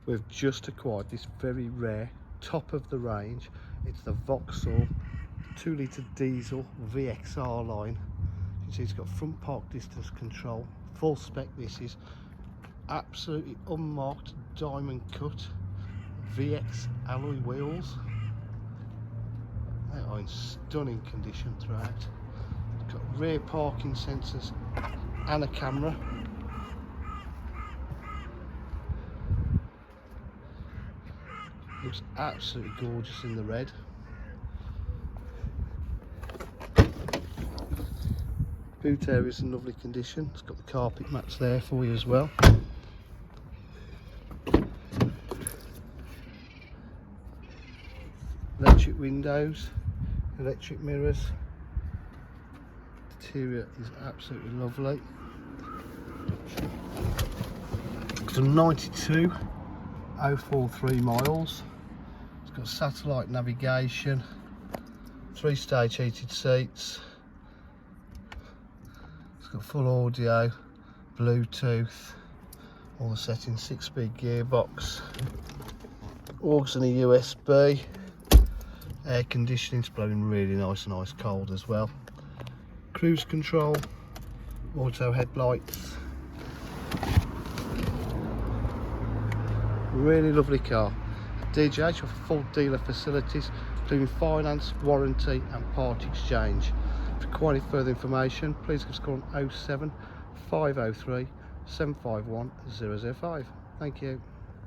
We've just acquired this very rare, top of the range. It's the Vauxhall 2 litre diesel VXR line. You can see it's got front park distance control, full spec. This is absolutely unmarked diamond cut VX alloy wheels. They are in stunning condition throughout. It's got rear parking sensors and a camera. Looks absolutely gorgeous in the red. Boot area is in lovely condition. It's got the carpet mats there for you as well. Electric windows, electric mirrors. The interior is absolutely lovely. It's done 92,043 miles. It's got satellite navigation, 3-stage heated seats. It's got full audio, Bluetooth, all the settings, 6-speed gearbox, aux and a USB. Air conditioning's blowing really nice and ice cold as well. Cruise control, auto headlights. Really lovely car. DJH offer full dealer facilities, including finance, warranty and part exchange. For any further information, please give us a call on 07 503 751 005. Thank you.